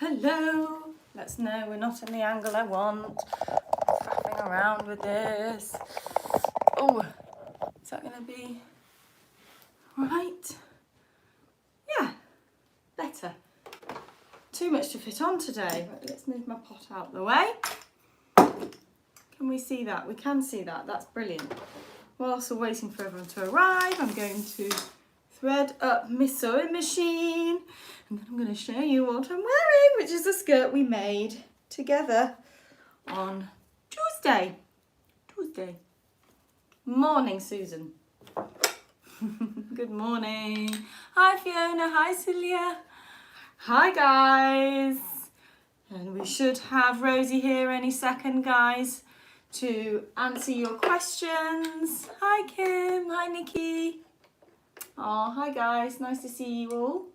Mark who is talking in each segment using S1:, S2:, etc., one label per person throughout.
S1: Hello. Let's know we're not in the angle I want. Faffing around with this. Oh, is that going to be right? Yeah, better. Too much to fit on today. Right, let's move my pot out of the way. Can we see that? We can see that. That's brilliant. Whilst we're waiting for everyone to arrive, I'm going to thread up my sewing machine, and then I'm going to show you what I'm wearing, which is a skirt we made together on Tuesday. Morning, Susan. Good morning. Hi, Fiona. Hi, Celia. Hi, guys. And we should have Rosie here any second, guys, to answer your questions. Hi, Kim. Hi, Nikki. Oh, hi, guys. Nice to see you all.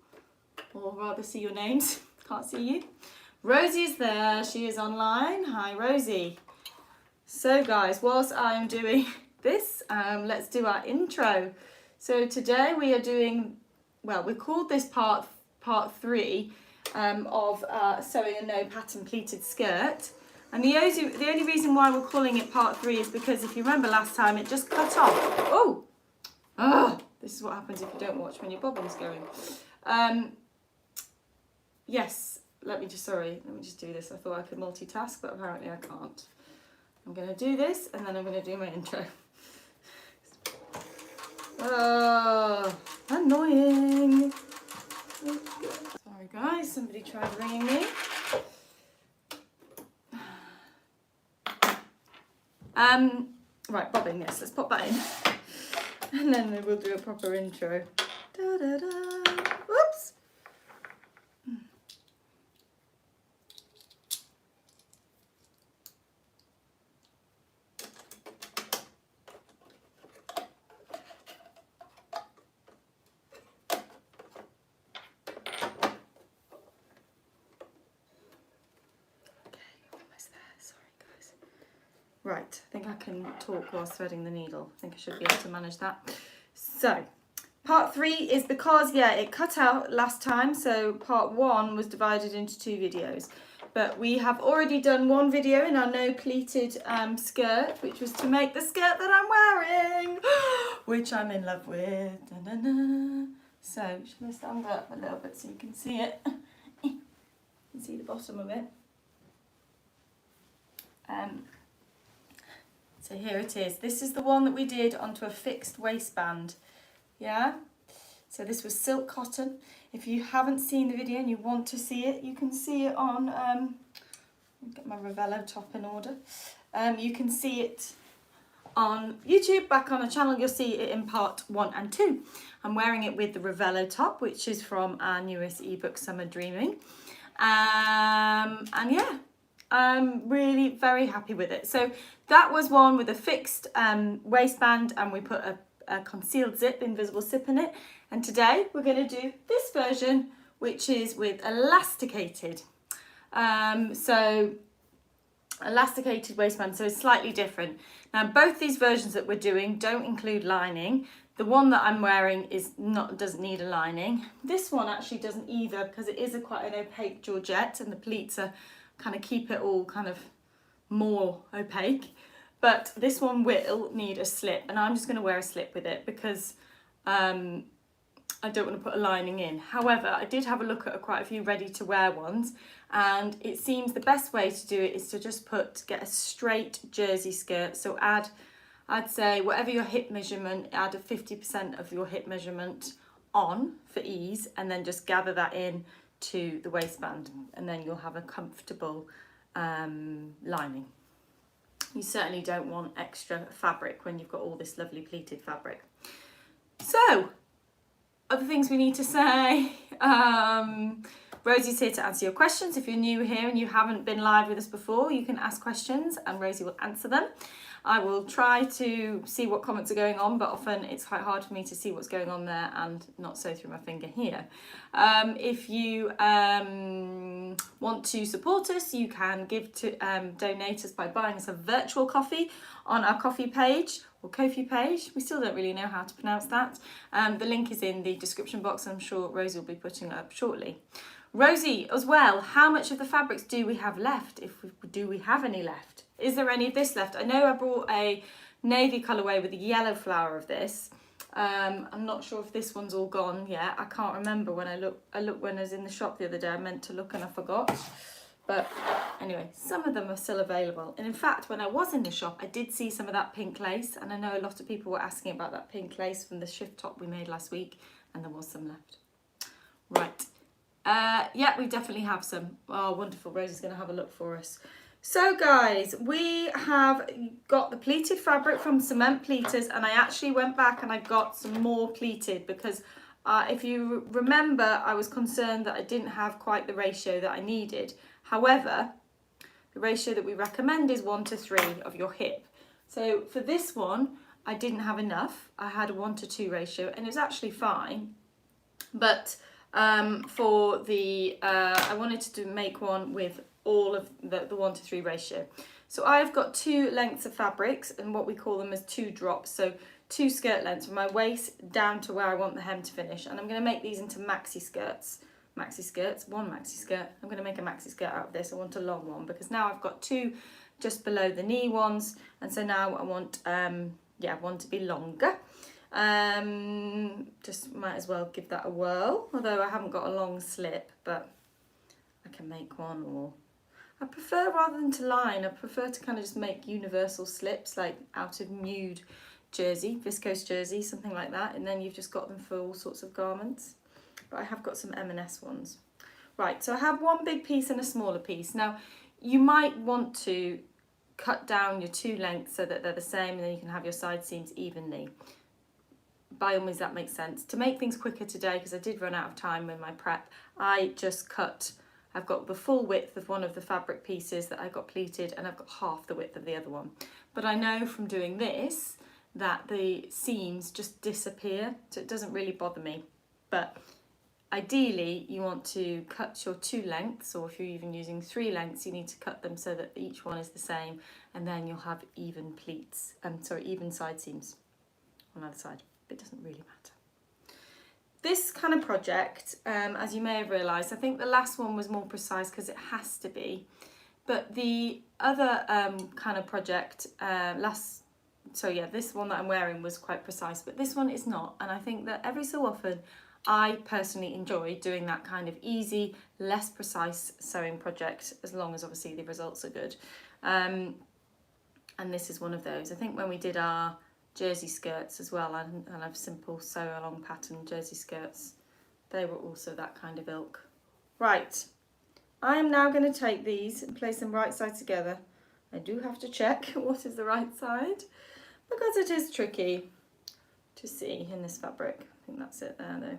S1: Or rather, see your names. Can't see you. Rosie's there. She is online. Hi, Rosie. So, guys, whilst I'm doing this, let's do our intro. So today we are doing, well, we called this part 3 of sewing a no pattern pleated skirt. And the only reason why we're calling it part 3 is because if you remember last time, it just cut off. Oh, this is what happens if you don't watch when your bobbin's going. Yes, let me just do this. I thought I could multitask, but apparently I can't. I'm going to do this and then I'm going to do my intro. Oh, annoying. Sorry guys, somebody tried ringing me. Right, bobbin, yes, let's pop that in. And then we'll do a proper intro. Da, da, da. Whoops. Right, I think I can talk whilst threading the needle. I think I should be able to manage that. So, part 3 is because, yeah, it cut out last time. So part 1 was divided into 2 videos. But we have already done one video in our no pleated skirt, which was to make the skirt that I'm wearing, which I'm in love with. Da, da, da. So, shall I stand up a little bit so you can see it? You can see the bottom of it. So here it is. This is the one that we did onto a fixed waistband. Yeah? So this was silk cotton. If you haven't seen the video and you want to see it, you can see it on, get my Ravello top in order. You can see it on YouTube, back on the channel. You'll see it in part 1 and 2. I'm wearing it with the Ravello top, which is from our newest ebook, Summer Dreaming. And yeah. I'm really very happy with it. So that was one with a fixed waistband, and we put a concealed zip, invisible zip in it. And today we're going to do this version, which is with elasticated. So elasticated waistband, so it's slightly different. Now both these versions that we're doing don't include lining. The one that I'm wearing doesn't need a lining. This one actually doesn't either, because it is quite an opaque georgette, and the pleats are kind of keep it all kind of more opaque. But this one will need a slip, and I'm just going to wear a slip with it because I don't want to put a lining in. However, I did have a look at quite a few ready to wear ones, and it seems the best way to do it is to just get a straight jersey skirt. So I'd say whatever your hip measurement, add a 50% of your hip measurement on for ease, and then just gather that in to the waistband, and then you'll have a comfortable lining. You certainly don't want extra fabric when you've got all this lovely pleated fabric. So, other things we need to say. Rosie's here to answer your questions. If you're new here and you haven't been live with us before, you can ask questions and Rosie will answer them. I will try to see what comments are going on, but often it's quite hard for me to see what's going on there and not so through my finger here. If you want to support us, you can donate us by buying us a virtual coffee on our coffee page, or Ko-fi page. We still don't really know how to pronounce that. The link is in the description box. I'm sure Rosie will be putting it up shortly. Rosie as well, how much of the fabrics do we have left? Do we have any left? Is there any of this left? I know I brought a navy colourway with a yellow flower of this. I'm not sure if this one's all gone yet. I can't remember when I looked when I was in the shop the other day. I meant to look and I forgot. But anyway, some of them are still available. And in fact, when I was in the shop, I did see some of that pink lace. And I know a lot of people were asking about that pink lace from the shift top we made last week. And there was some left. Right. Yeah, we definitely have some. Oh, wonderful. Rosie's going to have a look for us. So guys, we have got the pleated fabric from Cement Pleaters, and I actually went back and I got some more pleated because if you remember, I was concerned that I didn't have quite the ratio that I needed. However, the ratio that we recommend is 1:3 of your hip. So for this one, I didn't have enough. I had a 1:2 ratio and it was actually fine. But for the, I wanted to make one with all of the 1:3 ratio. So I've got 2 lengths of fabrics, and what we call them is 2 drops. So 2 skirt lengths from my waist down to where I want the hem to finish. And I'm going to make these into maxi skirts. One maxi skirt. I'm going to make a maxi skirt out of this. I want a long one because now I've got 2 just below the knee ones. And so now I want, one to be longer. Just might as well give that a whirl. Although I haven't got a long slip, but I can make one. Or I prefer, rather than to line, I prefer to kind of just make universal slips, like out of nude jersey, viscose jersey, something like that, and then you've just got them for all sorts of garments. But I have got some M&S ones. Right, so I have one big piece and a smaller piece. Now, you might want to cut down your 2 lengths so that they're the same, and then you can have your side seams evenly. By all means, that makes sense. To make things quicker today, because I did run out of time with my prep, I just cut. I've got the full width of one of the fabric pieces that I got pleated, and I've got half the width of the other one. But I know from doing this that the seams just disappear, so it doesn't really bother me. But ideally, you want to cut your 2 lengths, or if you're even using 3 lengths, you need to cut them so that each one is the same, and then you'll have even pleats, even side seams on either side. But it doesn't really matter. This kind of project, as you may have realised, I think the last one was more precise because it has to be. But the other kind of project, this one that I'm wearing was quite precise, but this one is not. And I think that every so often, I personally enjoy doing that kind of easy, less precise sewing project, as long as obviously the results are good. And this is one of those. I think when we did our jersey skirts as well, and I have simple Sewalong pattern jersey skirts, they were also that kind of ilk. Right, I am now going to take these and place them right side together. I do have to check what is the right side because it is tricky to see in this fabric. I think that's it there though.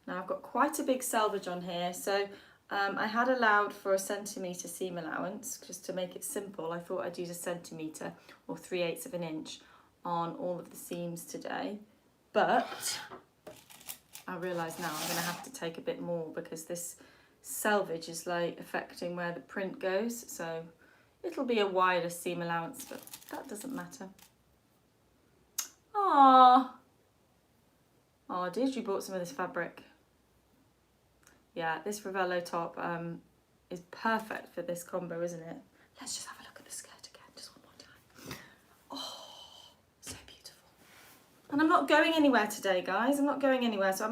S1: Now I've got quite a big selvage on here, so I had allowed for a centimetre seam allowance just to make it simple. I thought I'd use a centimetre or 3/8 of an inch on all of the seams today, but I realise now I'm going to have to take a bit more because this selvage is like affecting where the print goes, so it'll be a wider seam allowance, but that doesn't matter. Oh, did you bought some of this fabric? Yeah, this Ravello top is perfect for this combo, isn't it? Let's just have a look at the skirt again, just one more time. Oh, so beautiful. And I'm not going anywhere today, guys. I'm not going anywhere. So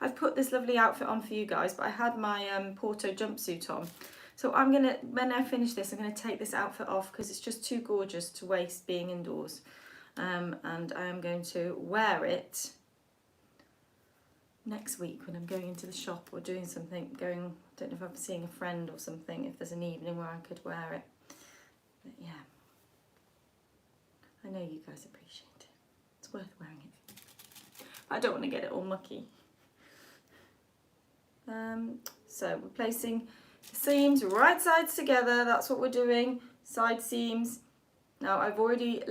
S1: I've put this lovely outfit on for you guys, but I had my Porto jumpsuit on. So when I finish this, I'm gonna take this outfit off because it's just too gorgeous to waste being indoors. And I am going to wear it next week when I'm going into the shop or doing something, I don't know if I'm seeing a friend or something, if there's an evening where I could wear it. But yeah, I know you guys appreciate it. It's worth wearing it. I don't want to get it all mucky. So we're placing the seams right sides together. That's what we're doing, side seams. Now I've already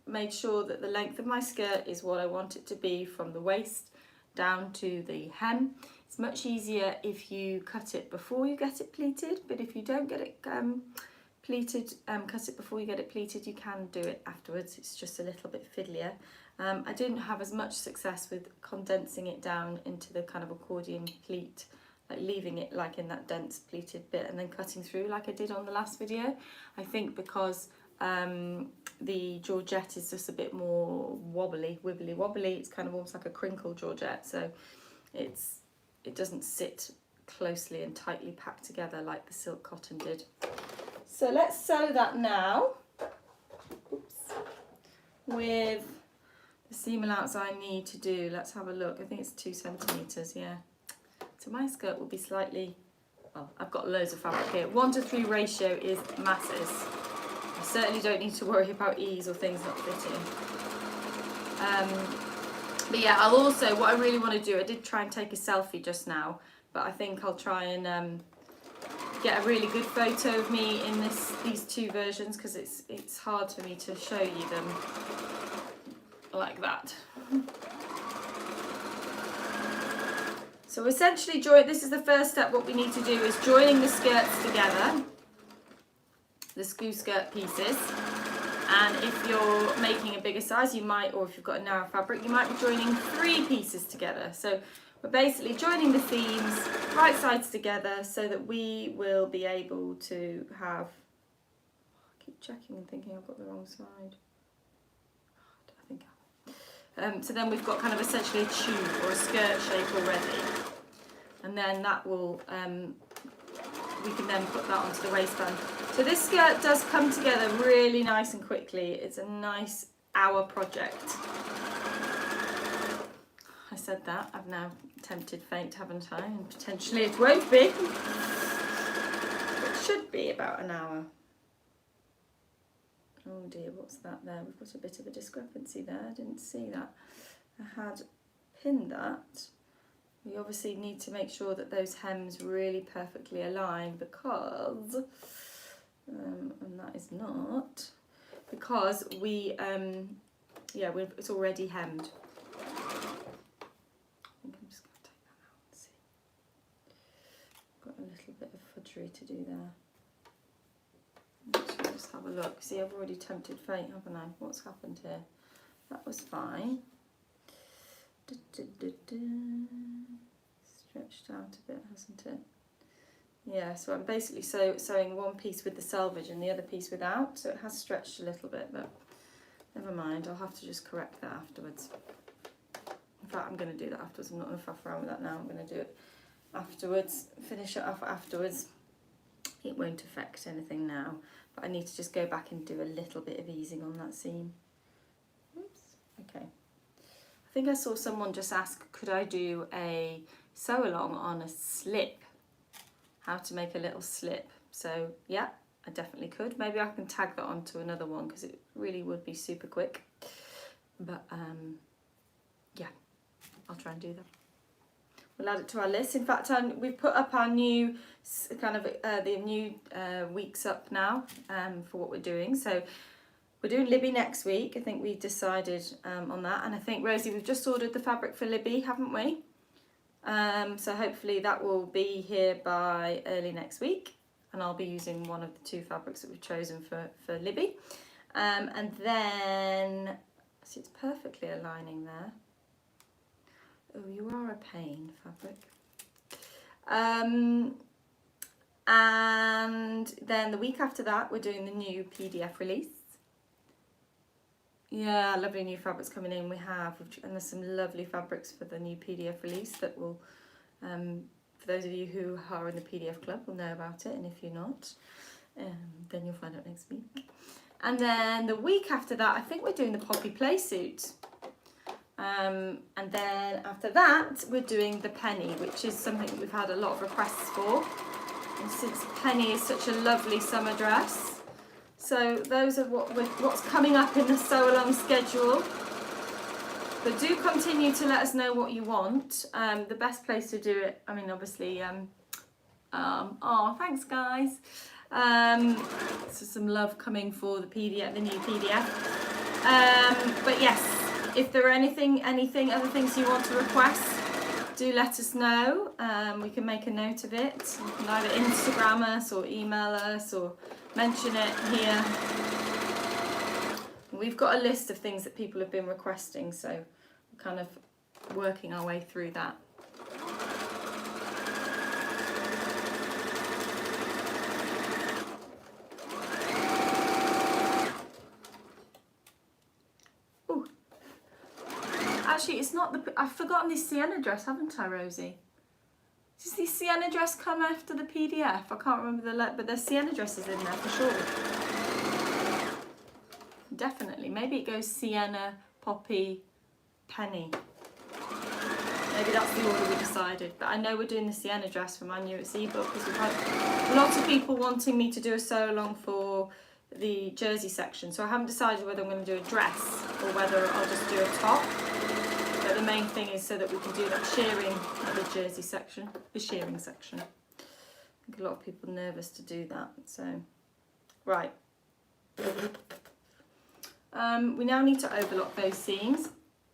S1: made sure that the length of my skirt is what I want it to be from the waist down to the hem. It's much easier if you cut it before you get it pleated, but if you don't get it pleated, cut it before you get it pleated, you can do it afterwards. It's just a little bit fiddlier. I didn't have as much success with condensing it down into the kind of accordion pleat like leaving it like in that dense pleated bit and then cutting through like I did on the last video. I think because the Georgette is just a bit more wobbly, wibbly wobbly. It's kind of almost like a crinkle Georgette, so it doesn't sit closely and tightly packed together like the silk cotton did. So let's sew that now. Oops. With the seam allowance I need to do. Let's have a look. I think it's 2 centimeters. Yeah. So my skirt will be slightly. Well, I've got loads of fabric here. 1:3 ratio is masses. I certainly don't need to worry about ease or things not fitting. But yeah, I'll also, what I really want to do, I did try and take a selfie just now, but I think I'll try and get a really good photo of me in these two versions, because it's hard for me to show you them like that. So essentially, this is the first step. What we need to do is joining the skirts together, the SKU skirt pieces. And if you're making a bigger size, you might, or if you've got a narrow fabric, you might be joining 3 pieces together. So we're basically joining the seams, right sides together, so that we will be able to have, I keep checking and thinking I've got the wrong side. I think I have. So then we've got kind of essentially a tube or a skirt shape already. And then that will, we can then put that onto the waistband. So this skirt does come together really nice and quickly. It's a nice hour project. I said that, I've now tempted fate, haven't I? And potentially it won't be. It should be about an hour. Oh dear, what's that there? We've got a bit of a discrepancy there. I didn't see that. I had pinned that. We obviously need to make sure that those hems really perfectly align, because, and that is not, because we, it's already hemmed. I think I'm just going to take that out and see. Got a little bit of fudgery to do there. Let's just have a look. See, I've already tempted fate, haven't I? What's happened here? That was fine. Stretched out a bit, hasn't it? Yeah, so I'm basically sewing one piece with the selvage and the other piece without, so it has stretched a little bit, but never mind, I'll have to just correct that afterwards. In fact, I'm going to do that afterwards. I'm not going to faff around with that now. I'm going to do it afterwards, finish it off afterwards. It won't affect anything now, but I need to just go back and do a little bit of easing on that seam. Oops, okay. I think I saw someone just ask, could I do a sew along on a slip? How to make a little slip. So yeah, I definitely could. Maybe I can tag that onto another one, because it really would be super quick. But yeah, I'll try and do that. We'll add it to our list. In fact, we've put up our new kind of the new weeks up now for what we're doing. So we're doing Libby next week. I think we decided on that. And I think, Rosie, we've just ordered the fabric for Libby, haven't we? So hopefully that will be here by early next week. And I'll be using one of the 2 fabrics that we've chosen for Libby. And then, see, it's perfectly aligning there. Oh, you are a pain, fabric. And then the week after that, we're doing the new PDF release. Yeah, lovely new fabrics coming in. We have, and there's some lovely fabrics for the new PDF release that will, for those of you who are in the PDF club, will know about it. And if you're not, then you'll find out next week. And then the week after that, I think we're doing the Poppy Play Suit. And then after that, we're doing the Penny, which is something that we've had a lot of requests for. And since Penny is such a lovely summer dress, so those are what's coming up in the sew along schedule. But do continue to let us know what you want. The best place to do it, I mean, obviously, oh, thanks guys. So some love coming for the PDF, the new PDF. But yes, if there are other things you want to request, do let us know. We can make a note of it. You can either Instagram us or email us or mention it here. We've got a list of things that people have been requesting, so we're kind of working our way through that. actually, it's not the, I've forgotten this sienna dress, haven't I, Rosie? Does the sienna dress come after the PDF? I can't remember but there's sienna dresses in there for sure. Definitely. Maybe it goes sienna, poppy, penny. Maybe that's the order we decided. But I know we're doing the sienna dress for my newest ebook because we've had lots of people wanting me to do a sew along for the jersey section. So I haven't decided whether I'm going to do a dress or whether I'll just do a top. But the main thing is so that we can do that shearing of the jersey section, the shearing section. I think a lot of people are nervous to do that. So, right. We now need to overlock those seams.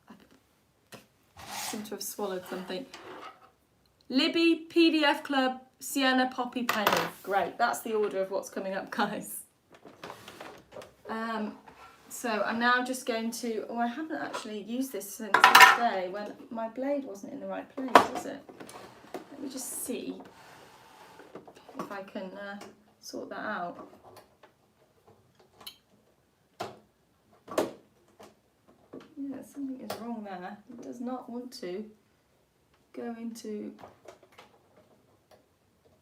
S1: I seem to have swallowed something. Libby, PDF Club, Sienna, Poppy, Penny. Great, that's the order of what's coming up, guys. So I'm now just going to, I haven't actually used this since the day when my blade wasn't in the right place, was it? Let me just see if I can sort that out. Yeah, something is wrong there. It does not want to go into,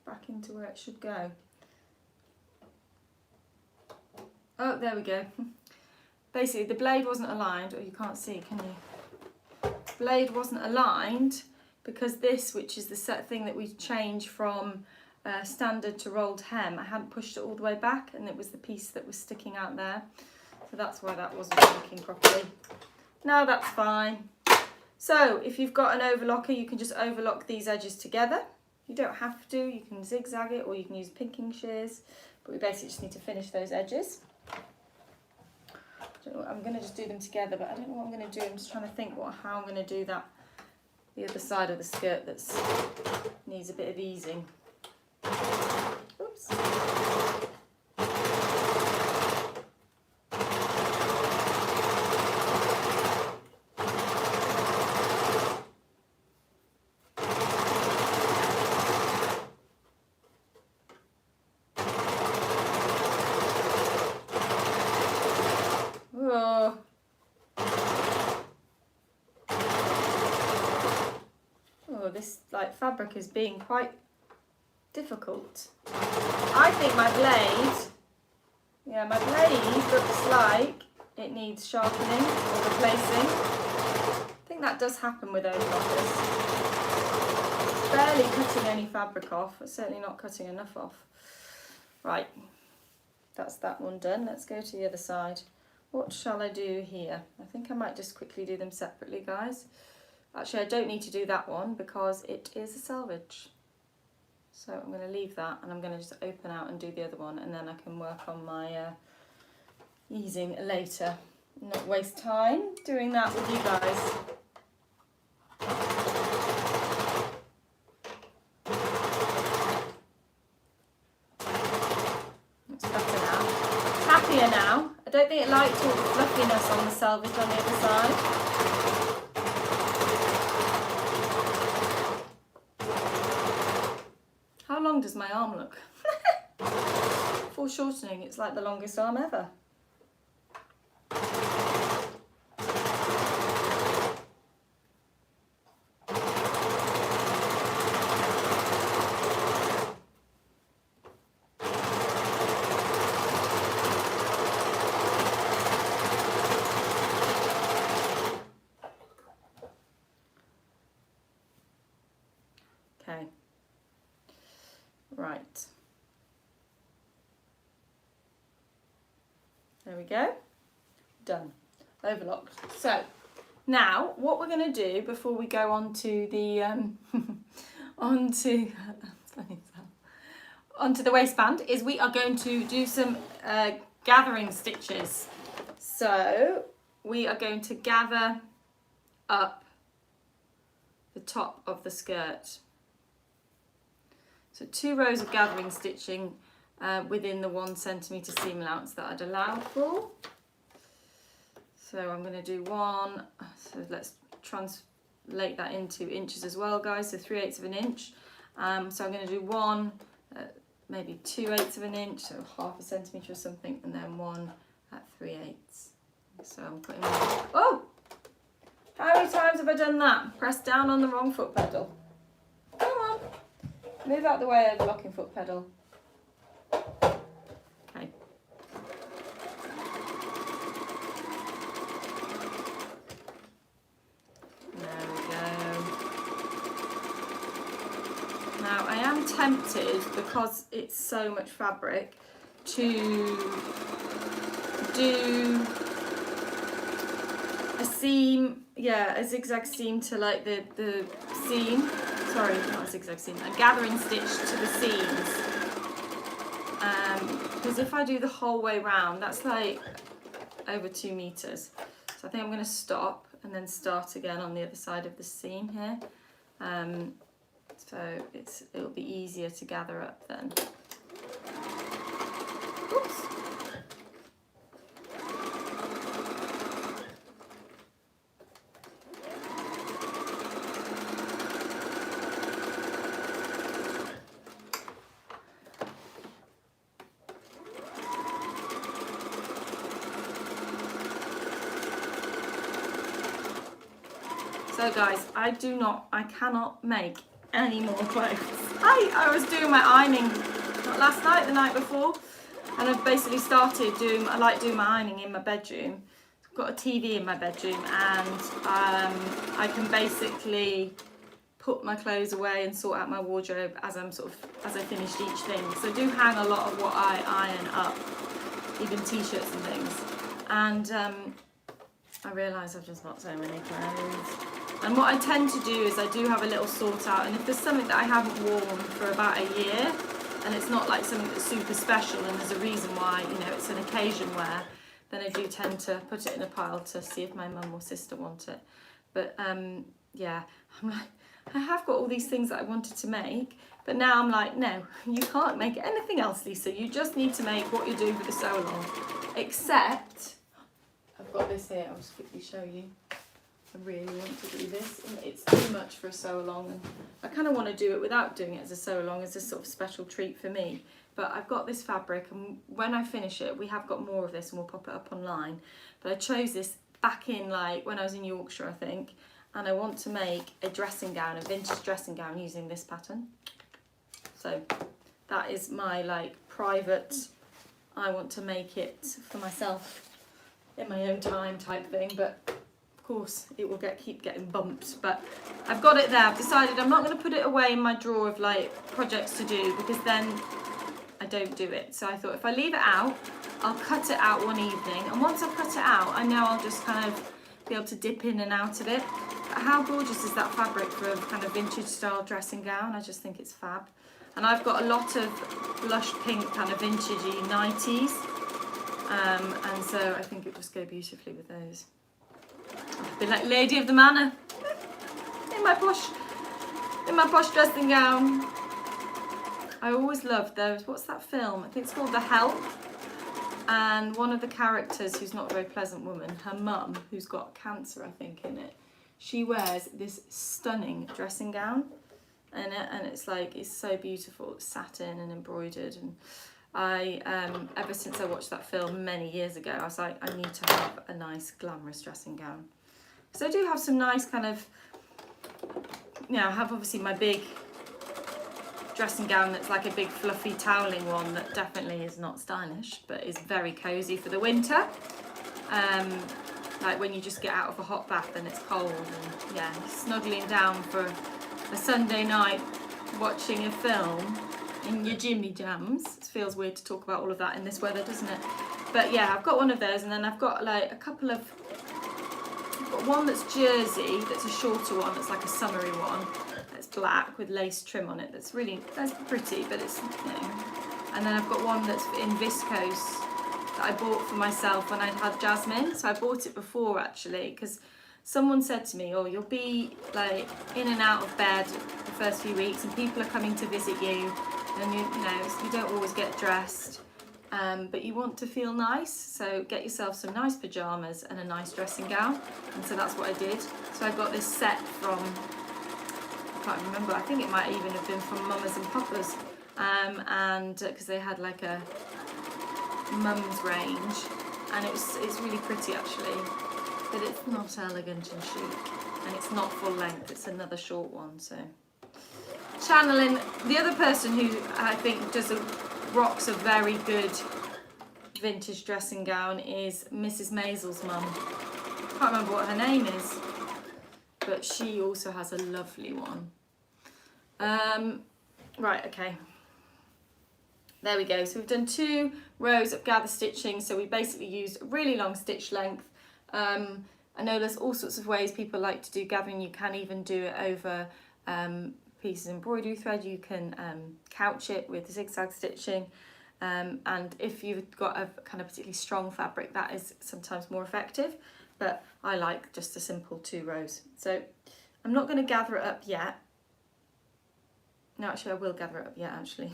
S1: back into where it should go. Oh, there we go. Basically, the blade wasn't aligned, or you can't see, can you? Blade wasn't aligned because this, which is the set thing that we changed from standard to rolled hem, I hadn't pushed it all the way back, and it was the piece that was sticking out there. So that's why that wasn't working properly. Now that's fine. So if you've got an overlocker, you can just overlock these edges together. You don't have to, you can zigzag it, or you can use pinking shears, but we basically just need to finish those edges. I'm going to just do them together, but I don't know what I'm going to do. I'm just trying to think how I'm going to do that. The other side of the skirt that needs a bit of easing. Oops. This fabric is being quite difficult. I think my blade looks like it needs sharpening or replacing. I think that does happen with overlockers. It's barely cutting any fabric off. It's certainly not cutting enough off. Right, that's that one done. Let's go to the other side. What shall I do here? I think I might just quickly do them separately, guys. Actually, I don't need to do that one because it is a selvage. So I'm going to leave that and I'm going to just open out and do the other one, and then I can work on my easing later. Not waste time doing that with you guys. It's better now. It's happier now. I don't think it liked all the fluffiness on the selvage on the other side. How long does my arm look? Foreshortening, it's like the longest arm ever. Okay. Right. There we go. Done. Overlocked. So now what we're going to do before we go on to the onto the waistband is we are going to do some gathering stitches. So we are going to gather up the top of the skirt. So 2 rows of gathering stitching within the 1 centimetre seam allowance that I'd allowed for. So I'm going to do 1, so let's translate that into inches as well, guys, so 3/8 of an inch. So I'm going to do 1, maybe 2/8 of an inch, so 1/2 centimetre or something, and then 1 at 3/8. So I'm putting one, oh! How many times have I done that? Press down on the wrong foot pedal. Come on. Move out the way, overlocking foot pedal. Okay. There we go. Now I am tempted, because it's so much fabric, to do a seam, a zigzag seam to like the seam. Sorry, not a zigzag seam, a gathering stitch to the seams. Because if I do the whole way round, that's like over 2 meters. So I think I'm going to stop and then start again on the other side of the seam here. So it'll be easier to gather up then. Oops. So guys, I cannot make any more clothes. I was doing my ironing, not last night, the night before, and I've basically started doing, I like doing my ironing in my bedroom. I've got a TV in my bedroom, and I can basically put my clothes away and sort out my wardrobe as I finish each thing. So I do hang a lot of what I iron up, even t-shirts and things. And I realise I've just got so many clothes. And what I tend to do is I do have a little sort out, and if there's something that I haven't worn for about a year, and it's not like something that's super special and there's a reason why, it's an occasion wear, then I do tend to put it in a pile to see if my mum or sister want it. But yeah, I'm like, I have got all these things that I wanted to make, but now I'm like, no, you can't make anything else, Lisa. You just need to make what you're doing for the Sewalong. Except, I've got this here, I'll just quickly show you. I really want to do this, and it's too much for a sew-along, and I kind of want to do it without doing it as a sew-along, as a sort of special treat for me. But I've got this fabric, and when I finish it, we have got more of this and we'll pop it up online. But I chose this back in, like, when I was in Yorkshire, I think, and I want to make a dressing gown, a vintage dressing gown using this pattern. So that is my, like, private, I want to make it for myself in my own time type thing, but of course it will keep getting bumped. But I've got it there. I've decided I'm not going to put it away in my drawer of like projects to do, because then I don't do it. So I thought if I leave it out, I'll cut it out one evening, and once I've cut it out, I know I'll just kind of be able to dip in and out of it. But how gorgeous is that fabric for a kind of vintage style dressing gown? I just think it's fab. And I've got a lot of blush pink kind of vintagey 90s, and so I think it just go beautifully with those. I'll be like Lady of the Manor in my posh dressing gown. I always loved those. What's that film? I think it's called The Help. And one of the characters, who's not a very pleasant woman, her mum, who's got cancer, I think, in it, she wears this stunning dressing gown in it, and it's like, it's so beautiful. It's satin and embroidered, and I ever since I watched that film many years ago, I was like, I need to have a nice glamorous dressing gown. So I do have some nice kind of, I have obviously my big dressing gown that's like a big fluffy toweling one that definitely is not stylish, but is very cozy for the winter. Like when you just get out of a hot bath and it's cold, and snuggling down for a Sunday night watching a film in your jimmy jams. It feels weird to talk about all of that in this weather, doesn't it? But yeah, I've got one of those, and then I've got like a couple of, I've got one that's jersey, that's a shorter one, that's like a summery one, that's black with lace trim on it, that's pretty, but it's, and then I've got one that's in viscose that I bought for myself when I'd had Jasmine. So I bought it before, actually, because someone said to me, oh, you'll be like in and out of bed the first few weeks, and people are coming to visit you, and you don't always get dressed, but you want to feel nice, so get yourself some nice pajamas and a nice dressing gown. And so that's what I did. So I got this set from, I can't remember, I think it might even have been from Mamas and Papas, and because they had like a mum's range, and it's really pretty actually. but it's not elegant and chic, and it's not full length, it's another short one. So channeling the other person who I think rocks a very good vintage dressing gown is Mrs. Maisel's mum. Can't remember what her name is, but she also has a lovely one. Right, okay. There we go. So we've done 2 rows of gather stitching. So we basically used a really long stitch length. I know there's all sorts of ways people like to do gathering. You can even do it over pieces of embroidery thread. You can couch it with zigzag stitching. And if you've got a kind of particularly strong fabric, that is sometimes more effective. But I like just a simple 2 rows. So I'm not going to gather it up yet. No, actually I will gather it up yet, actually.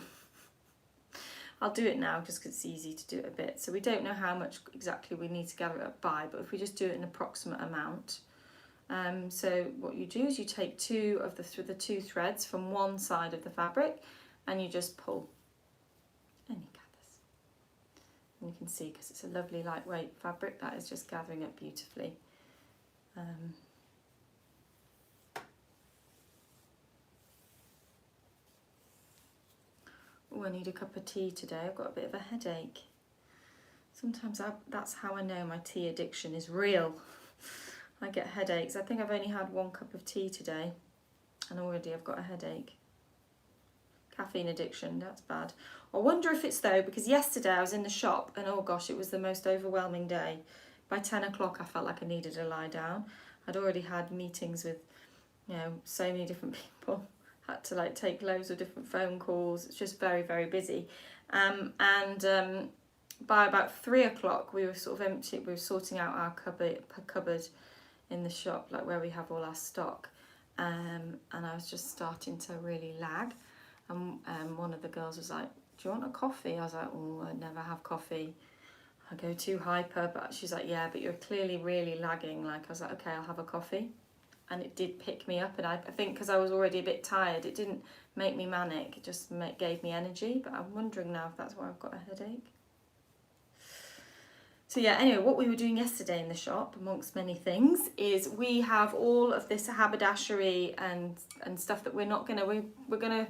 S1: I'll do it now just because it's easy to do it a bit. So we don't know how much exactly we need to gather it up by, but if we just do it an approximate amount. So what you do is you take 2 of the 2 threads from one side of the fabric and you just pull, and you gathers. And you can see, because it's a lovely lightweight fabric, that is just gathering up beautifully. Oh, I need a cup of tea today. I've got a bit of a headache. Sometimes that's how I know my tea addiction is real. I get headaches. I think I've only had 1 cup of tea today and already I've got a headache. Caffeine addiction, that's bad. I wonder if it's though, because yesterday I was in the shop and oh gosh, it was the most overwhelming day. By 10 o'clock I felt like I needed to lie down. I'd already had meetings with, you know, so many different people. Had to take loads of different phone calls. It's just very, very busy. By about 3 o'clock we were sort of empty. We were sorting out our cupboard in the shop, where we have all our stock. And I was just starting to really lag. And one of the girls was like, do you want a coffee? I was like, oh, I never have coffee. I go too hyper. But she's like, yeah, but you're clearly really lagging. I was like, okay, I'll have a coffee. And it did pick me up, and I think because I was already a bit tired, it didn't make me manic, it just gave me energy. But I'm wondering now if that's why I've got a headache. So yeah, anyway, what we were doing yesterday in the shop, amongst many things, is we have all of this haberdashery and stuff that we're gonna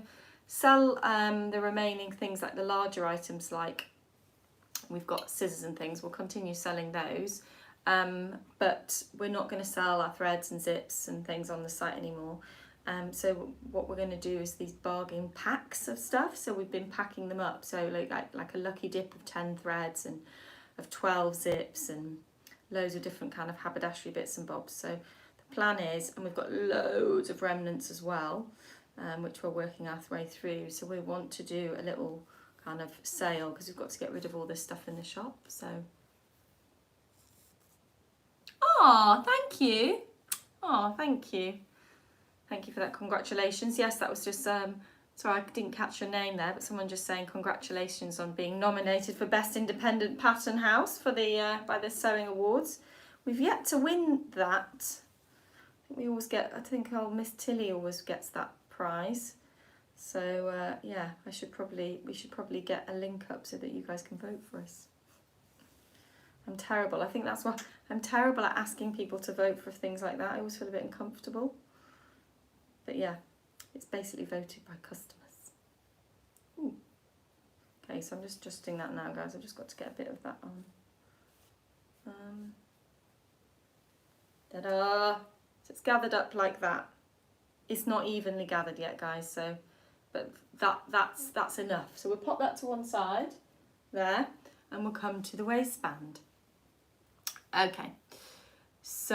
S1: sell the remaining things, like the larger items, like we've got scissors and things. We'll continue selling those. But we're not going to sell our threads and zips and things on the site anymore. So what we're going to do is these bargain packs of stuff. So we've been packing them up. So like a lucky dip of 10 threads and of 12 zips and loads of different kind of haberdashery bits and bobs. So the plan is, and we've got loads of remnants as well, which we're working our way through. So we want to do a little kind of sale because we've got to get rid of all this stuff in the shop. So. Oh, thank you. Oh, thank you. Thank you for that. Congratulations. Yes, that was just, sorry, I didn't catch your name there, but someone just saying congratulations on being nominated for Best Independent Pattern House for by the Sewing Awards. We've yet to win that. We always get, I think Miss Tilly always gets that prize. So, yeah, we should probably get a link up so that you guys can vote for us. I'm terrible. I think that's why I'm terrible at asking people to vote for things like that. I always feel a bit uncomfortable. But yeah, it's basically voted by customers. Ooh. Okay, so I'm just adjusting that now, guys. I've just got to get a bit of that on. Ta-da! So it's gathered up like that. It's not evenly gathered yet, guys. So, but that's enough. So we'll pop that to one side there, and we'll come to the waistband. Okay, so,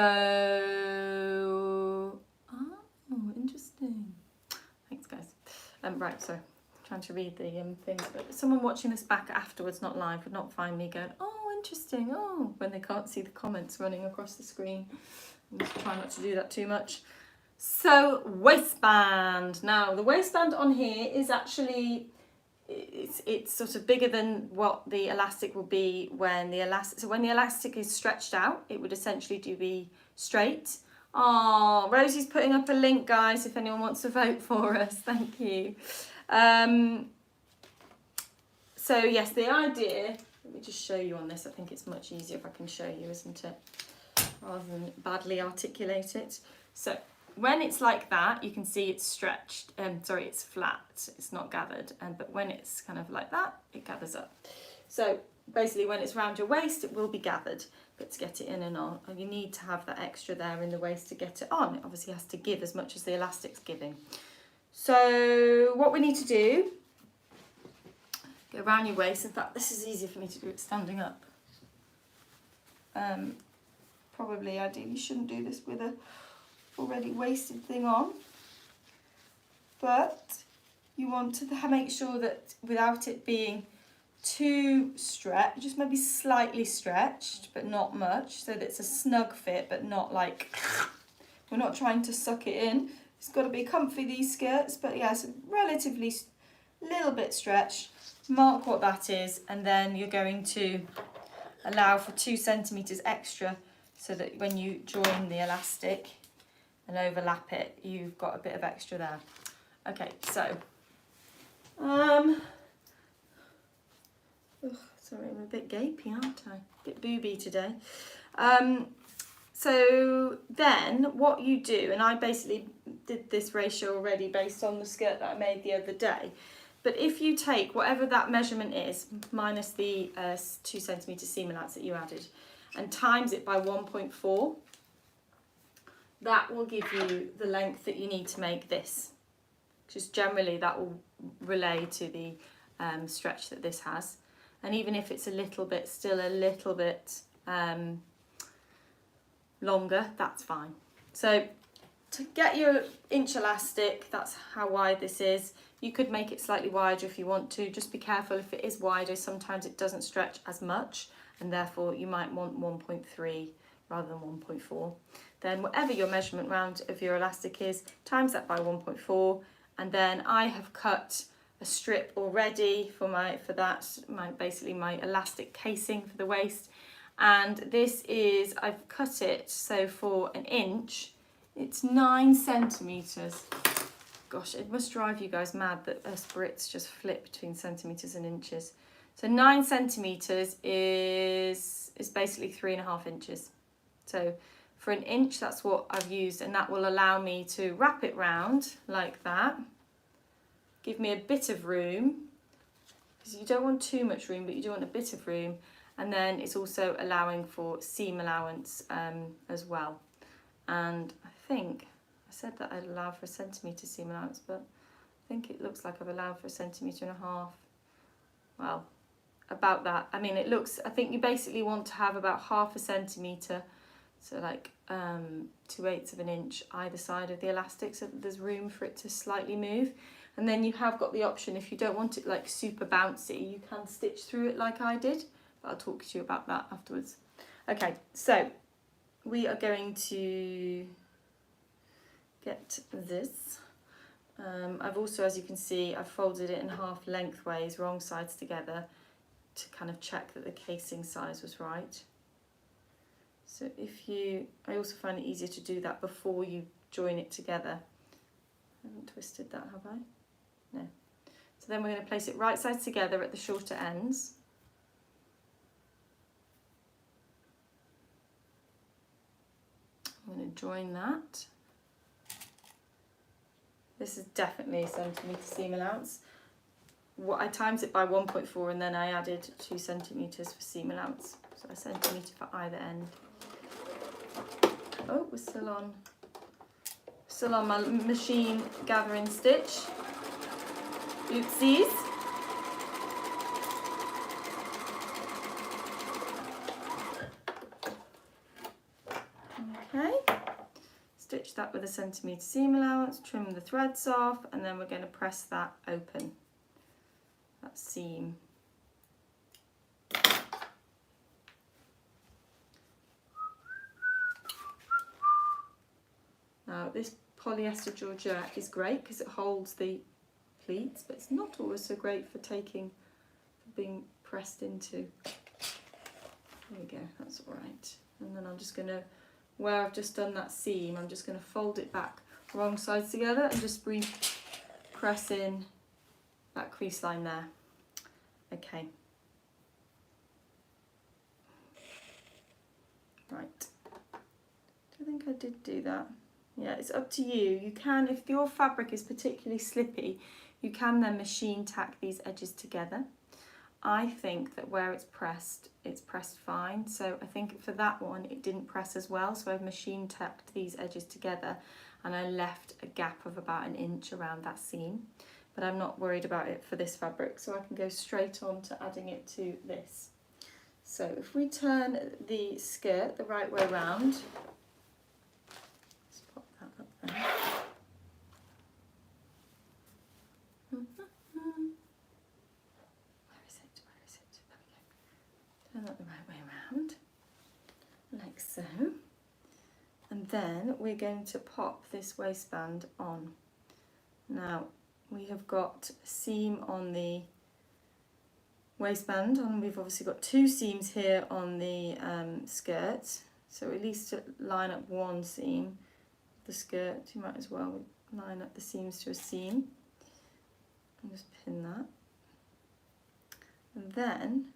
S1: oh, interesting. Thanks, guys. Right, so, trying to read the things, but someone watching this back afterwards, not live, would not find me going, oh, interesting, oh, when they can't see the comments running across the screen. I'm just trying not to do that too much. So, waistband. Now, the waistband on here is actually, it's sort of bigger than what the elastic will be when the elastic is stretched out, it would essentially be straight. Oh, Rosie's putting up a link, guys, if anyone wants to vote for us. Thank you. So yes, the idea, let me just show you on this. I think it's much easier if I can show you, isn't it? rather than badly articulate it. So when it's like that, you can see it's stretched, sorry, it's flat, it's not gathered, but when it's kind of like that, it gathers up. So basically when it's round your waist, it will be gathered, but to get it in and on, you need to have that extra there in the waist to get it on. It obviously has to give as much as the elastic's giving. So what we need to do, go around your waist. In fact, this is easier for me to do it standing up. Probably ideally shouldn't do this with a already waisted thing on, but you want to make sure that without it being too stretched, just maybe slightly stretched but not much, so that it's a snug fit but not like we're not trying to suck it in. It's got to be comfy, these skirts, but yeah, it's relatively little bit stretched. Mark what that is, and then you're going to allow for 2 centimeters extra, so that when you join the elastic and overlap it, you've got a bit of extra there. Okay, so sorry, I'm a bit gapey, aren't I? A bit booby today. So then what you do, and I basically did this ratio already based on the skirt that I made the other day, but if you take whatever that measurement is, minus the 2 centimeter seam allowance that you added, and times it by 1.4, that will give you the length that you need to make this. Just generally that will relay to the stretch that this has. And even if it's a little bit, still a little bit longer, that's fine. So to get your inch elastic, that's how wide this is. You could make it slightly wider if you want to. Just be careful, if it is wider, sometimes it doesn't stretch as much, and therefore you might want 1.3 rather than 1.4. Then whatever your measurement round of your elastic is, times that by 1.4, and then I have cut a strip already for basically my elastic casing for the waist, and this is, I've cut it so for an inch it's 9 centimeters. Gosh, it must drive you guys mad that us Brits just flip between centimeters and inches. So 9 centimeters is basically 3.5 inches. So for an inch, that's what I've used, and that will allow me to wrap it round like that. Give me a bit of room, because you don't want too much room, but you do want a bit of room. And then it's also allowing for seam allowance as well. And I think I said that I'd allow for a centimetre seam allowance, but I think it looks like I've allowed for 1.5 centimetres. Well, about that. I mean, it looks, I think you basically want to have about 0.5 centimetre, so like 2/8 of an inch either side of the elastic, so that there's room for it to slightly move. And then you have got the option, if you don't want it like super bouncy, you can stitch through it like I did, but I'll talk to you about that afterwards. Okay, so we are going to get this. I've also, as you can see, I've folded it in half lengthways, wrong sides together, to kind of check that the casing size was right. So I also find it easier to do that before you join it together. I haven't twisted that, have I? No. So then we're going to place it right sides together at the shorter ends. I'm going to join that. This is definitely a centimetre seam allowance. I times it by 1.4, and then I added 2 centimetres for seam allowance. So a centimetre for either end. Oh, we're still on my machine gathering stitch. Oopsies. Okay. Stitch that with a centimetre seam allowance, trim the threads off, and then we're going to press that open, that seam. Now this polyester georgette is great because it holds the pleats, but it's not always so great for being pressed into. There we go, that's all right. And then I'm just going to, where I've just done that seam, I'm just going to fold it back wrong sides together and just press in that crease line there. Okay. Right. I think I did do that. Yeah, it's up to you. You can, if your fabric is particularly slippy, you can then machine tack these edges together. I think that where it's pressed fine. So I think for that one, it didn't press as well. So I've machine tacked these edges together and I left a gap of about 1 inch around that seam. But I'm not worried about it for this fabric. So I can go straight on to adding it to this. So if we turn the skirt the right way around, let's pop that up there. Turn that the right way around, like so. And then we're going to pop this waistband on. Now, we have got a seam on the waistband, and we've obviously got 2 seams here on the skirt. So at least to line up 1 seam of the skirt, you might as well line up the seams to a seam. And just pin that. And then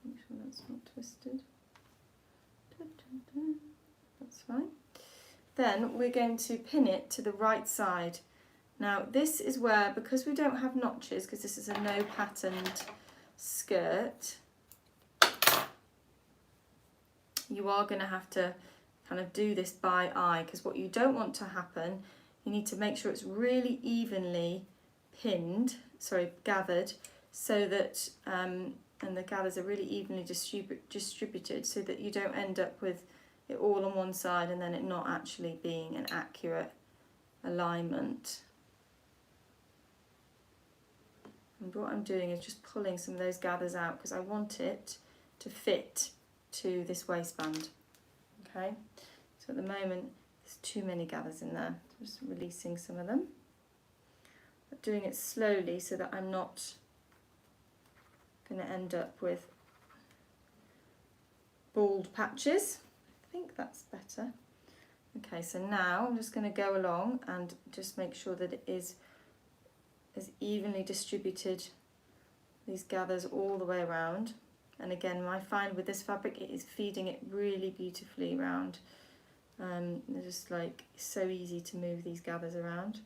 S1: make sure that's not twisted. That's fine. Then we're going to pin it to the right side. Now this is where, because we don't have notches, because this is a no patterned skirt, you are going to have to kind of do this by eye, because what you don't want to happen, you need to make sure it's really evenly gathered, so that and the gathers are really evenly distributed, so that you don't end up with it all on one side and then it not actually being an accurate alignment. And what I'm doing is just pulling some of those gathers out because I want it to fit to this waistband. Okay, so at the moment there's too many gathers in there, so just releasing some of them, but doing it slowly so that I'm not going to end up with bald patches. I think that's better. Okay, so now I'm just going to go along and just make sure that it is as evenly distributed, these gathers all the way around. And again, I find with this fabric it is feeding it really beautifully around. They're just like so easy to move these gathers around.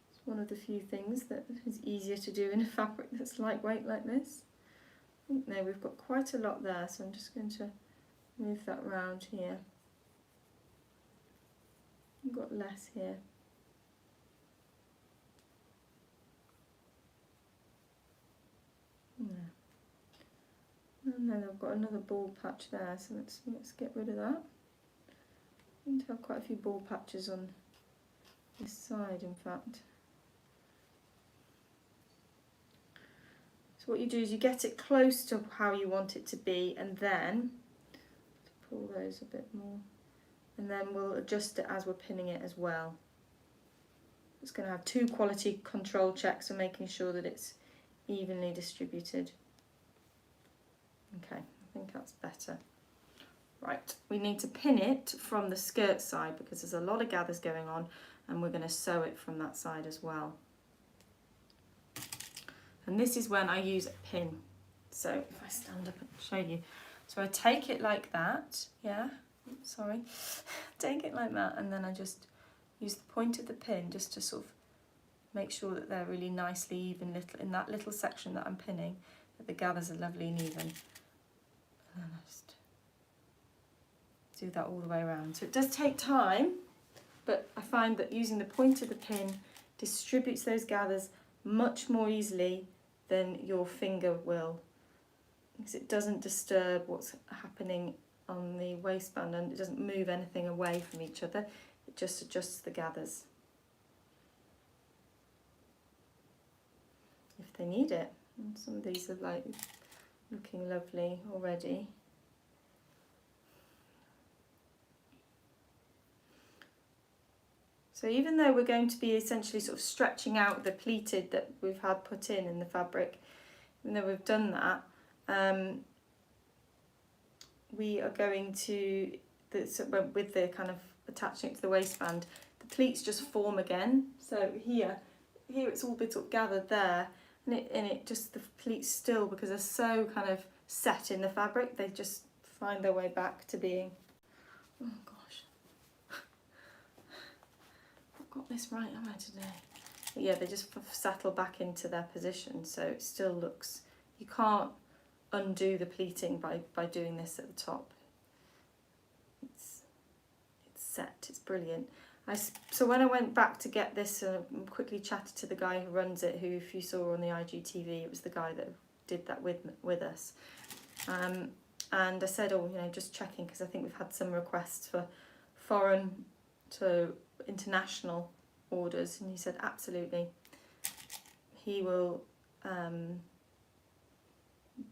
S1: It's one of the few things that is easier to do in a fabric that's lightweight like this. I think now we've got quite a lot there, so I'm just going to move that round here. We've got less here. Yeah. And then I've got another bald patch there, so let's get rid of that. I need to have quite a few bald patches on this side, in fact. So what you do is you get it close to how you want it to be, and then pull those a bit more, and then we'll adjust it as we're pinning it as well. It's going to have 2 quality control checks for making sure that it's evenly distributed. Okay, I think that's better. Right, we need to pin it from the skirt side because there's a lot of gathers going on, and we're going to sew it from that side as well. And this is when I use a pin. So if I stand up and show you. So I take it like that, yeah, sorry. Take it like that, and then I just use the point of the pin just to sort of make sure that they're really nicely even in that little section that I'm pinning, that the gathers are lovely and even. And then I just do that all the way around. So it does take time, but I find that using the point of the pin distributes those gathers much more easily than your finger will, because it doesn't disturb what's happening on the waistband and it doesn't move anything away from each other, it just adjusts the gathers if they need it. And some of these are like looking lovely already. So even though we're going to be essentially sort of stretching out the pleated that we've had put in the fabric, even though we've done that, we are going to, with the kind of attaching it to the waistband, the pleats just form again. So here it's all bit up gathered there, and it just, the pleats still, because they're so kind of set in the fabric. They just find their way back to being, oh gosh, I've got this right, am I, today? But yeah, they just settle back into their position, so it still looks, you can't undo the pleating by doing this at the top. It's set, it's brilliant. So when I went back to get this, quickly chatted to the guy who runs it, who, if you saw on the IGTV, it was the guy that did that with us. And I said, oh, you know, just checking, because I think we've had some requests for foreign to international orders, and he said absolutely. He will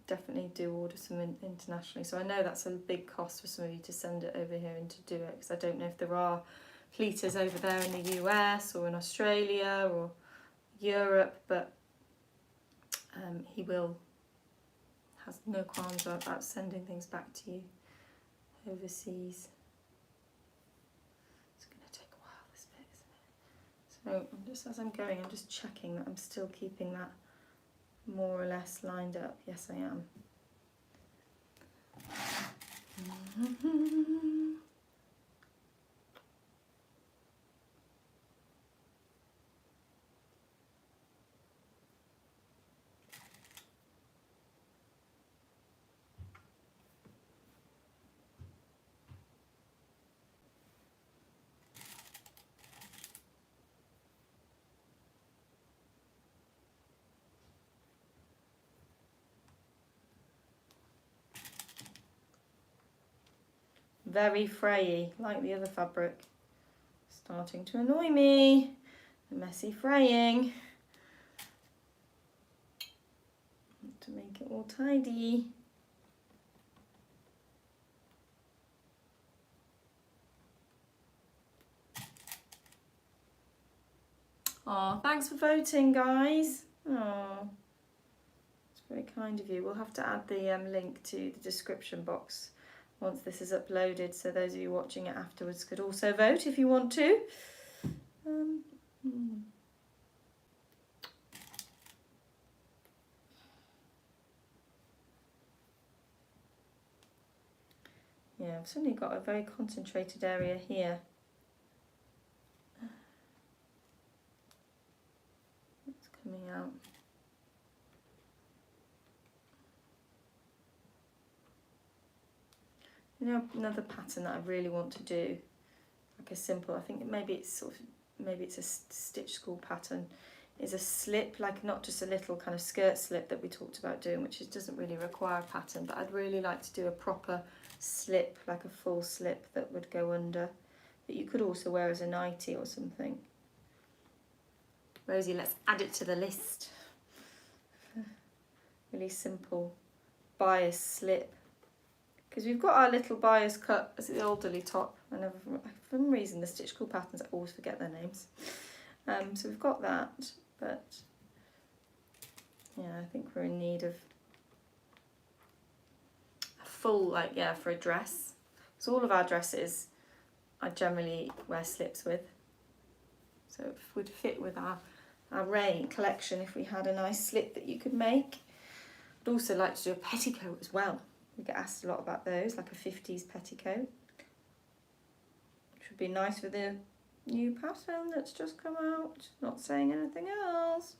S1: definitely do order some internationally. So I know that's a big cost for some of you to send it over here and to do it, because I don't know if there are pleaters over there in the US or in Australia or Europe, but he has no qualms about sending things back to you overseas. It's going to take a while, this bit, isn't it? So just as I'm going, I'm just checking that I'm still keeping that more or less lined up. Yes, I am. Very frayy, like the other fabric. Starting to annoy me. The messy fraying. To make it all tidy. Oh, thanks for voting, guys. Oh, it's very kind of you. We'll have to add the link to the description box once this is uploaded, so those of you watching it afterwards could also vote if you want to. Yeah, I've certainly got a very concentrated area here. It's coming out. You know, another pattern that I really want to do, like a simple, I think maybe it's a stitch school pattern, is a slip, like not just a little kind of skirt slip that we talked about doing, which doesn't really require a pattern, but I'd really like to do a proper slip, like a full slip that would go under, that you could also wear as a nightie or something. Rosie, let's add it to the list. Really simple bias slip. Because we've got our little bias cut as the elderly top, and for some reason the stitch school patterns, I always forget their names. So we've got that, but yeah, I think we're in need of a full, like, yeah, for a dress. So all of our dresses I generally wear slips with. So it would fit with our rain collection if we had a nice slip that you could make. I'd also like to do a petticoat as well. We get asked a lot about those, like a 50s petticoat, which would be nice for the new pattern that's just come out, not saying anything else.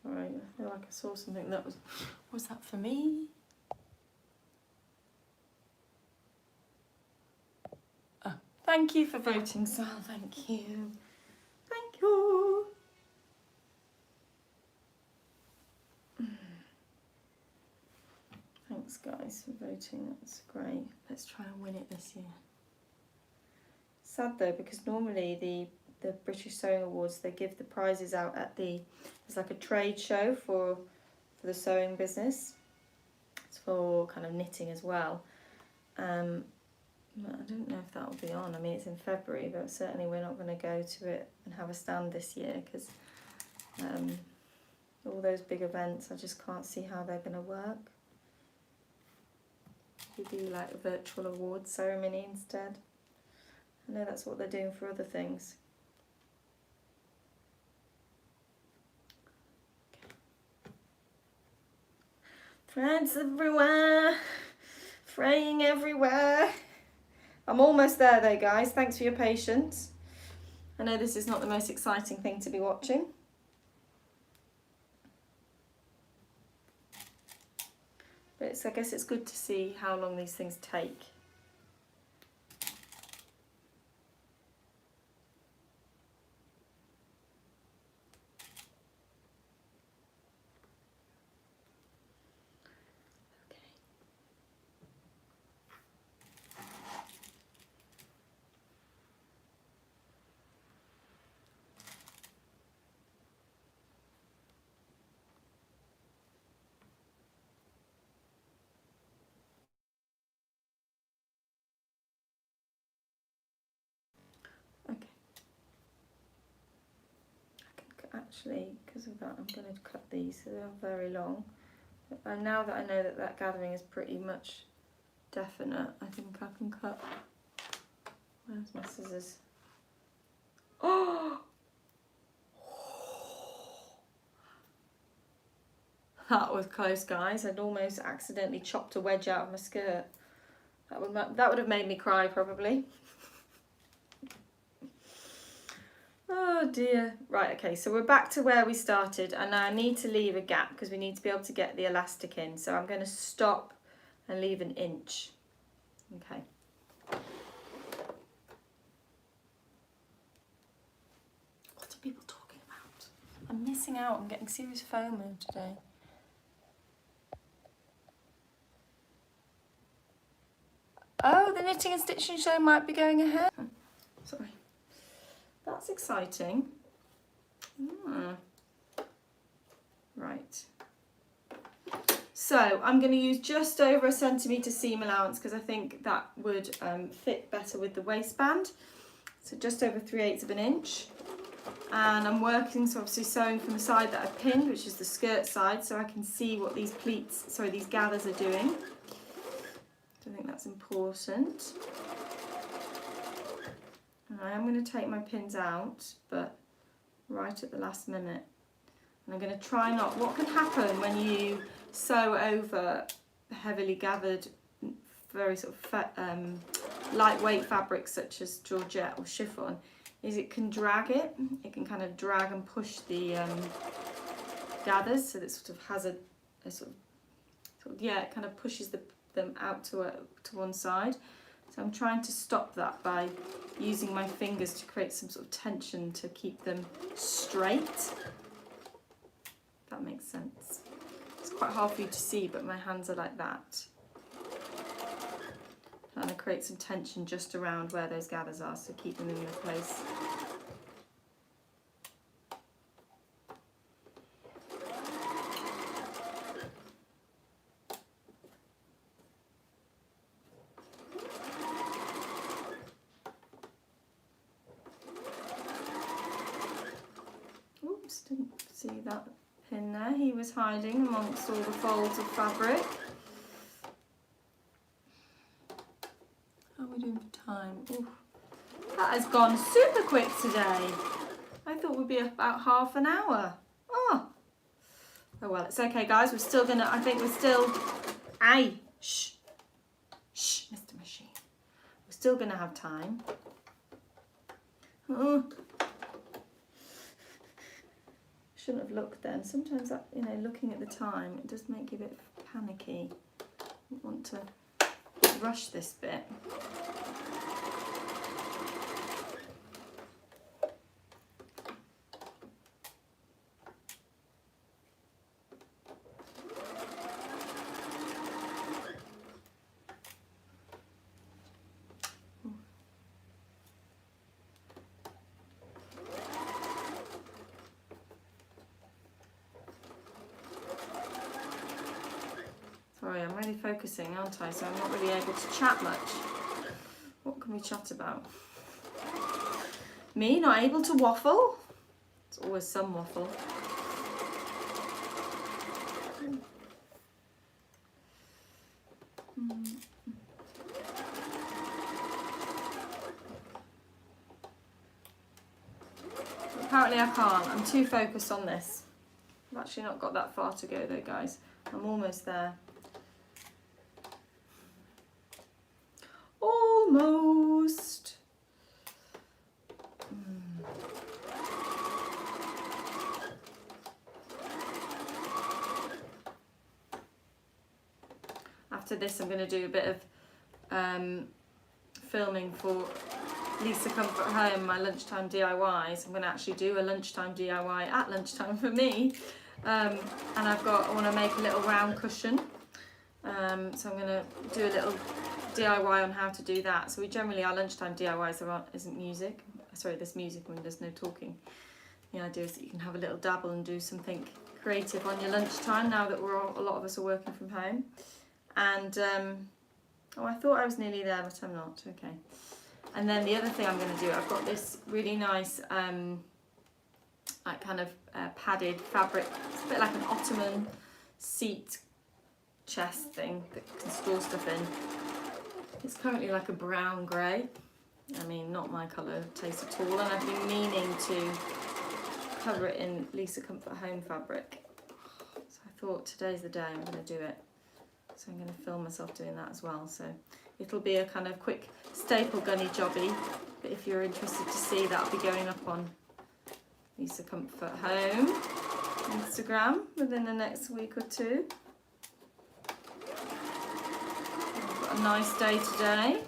S1: Alright, I feel like I saw something that was that for me? Oh, thank you for voting, Sal, thank you. Thank you. Thanks guys for voting, that's great. Let's try and win it this year. Sad though, because normally the British Sewing Awards, they give the prizes out at it's like a trade show for the sewing business. It's for kind of knitting as well. I don't know if that will be on. I mean, it's in February, but certainly we're not going to go to it and have a stand this year because all those big events, I just can't see how they're going to work. We do like a virtual awards ceremony instead. I know that's what they're doing for other things. Threads everywhere, fraying everywhere. I'm almost there though, guys. Thanks for your patience. I know this is not the most exciting thing to be watching. But I guess it's good to see how long these things take. Okay. Actually, because of that, I'm going to cut these, so they're very long. And now that I know that that gathering is pretty much definite, I think I can cut. Where's my scissors? Oh! That was close, guys. I'd almost accidentally chopped a wedge out of my skirt. That would have made me cry, probably. Oh dear. Right, okay, so we're back to where we started, and I need to leave a gap because we need to be able to get the elastic in. So I'm going to stop and leave an inch. Okay. What are people talking about? I'm missing out. I'm getting serious FOMO today. Oh, the knitting and stitching show might be going ahead. Sorry. That's exciting. Right. So I'm going to use just over 1 centimetre seam allowance because I think that would fit better with the waistband. So just over 3/8 of an inch. And I'm working, so obviously sewing from the side that I pinned, which is the skirt side, so I can see what these pleats, sorry, these gathers are doing. So I think that's important. And I am going to take my pins out, but right at the last minute. And I'm going to try not, what can happen when you sew over heavily gathered, very sort of lightweight fabrics such as georgette or chiffon, is it can drag it. It can kind of drag and push the gathers, so that sort of has a sort of, yeah, it kind of pushes them out to one side. So I'm trying to stop that by using my fingers to create some sort of tension to keep them straight. If that makes sense. It's quite hard for you to see, but my hands are like that. Trying to create some tension just around where those gathers are, so keep them in their place. Oops, didn't see that pin there. He was hiding amongst all the folds of fabric. How are we doing for time? Ooh, that has gone super quick today. I thought we'd be about half an hour. Oh well, it's okay, guys. We're still gonna, I think we're still, shh, Mr. Machine. We're still gonna have time. Oh. Shouldn't have looked then. Sometimes that, you know, looking at the time, it does make you a bit panicky. I want to rush this bit. Sorry, I'm really focusing, aren't I? So I'm not really able to chat much. we chat about? Me not able to waffle? It's always some waffle. Apparently I can't. I'm too focused on this. I've actually not got that far to go though, guys. I'm almost there. Almost. After this, I'm going to do a bit of filming for Lisa Comfort Home, my lunchtime DIYs. I'm going to actually do a lunchtime DIY at lunchtime for me. And I want to make a little round cushion. So I'm going to do a little DIY on how to do that. So we generally, our lunchtime DIYs isn't music. Sorry, there's music when there's no talking. The idea is that you can have a little dabble and do something creative on your lunchtime now that a lot of us are working from home. And, oh, I thought I was nearly there, but I'm not. Okay. And then the other thing I'm going to do, I've got this really nice, like kind of padded fabric. It's a bit like an ottoman seat chest thing that you can store stuff in. It's currently like a brown grey. I mean, not my colour taste at all. And I've been meaning to cover it in Lisa Comfort Home fabric. So I thought today's the day I'm going to do it. So I'm going to film myself doing that as well. So it'll be a kind of quick staple gunny jobby. But if you're interested to see, that'll be going up on Lisa Comfort Home Instagram within the next week or two. I've got a nice day today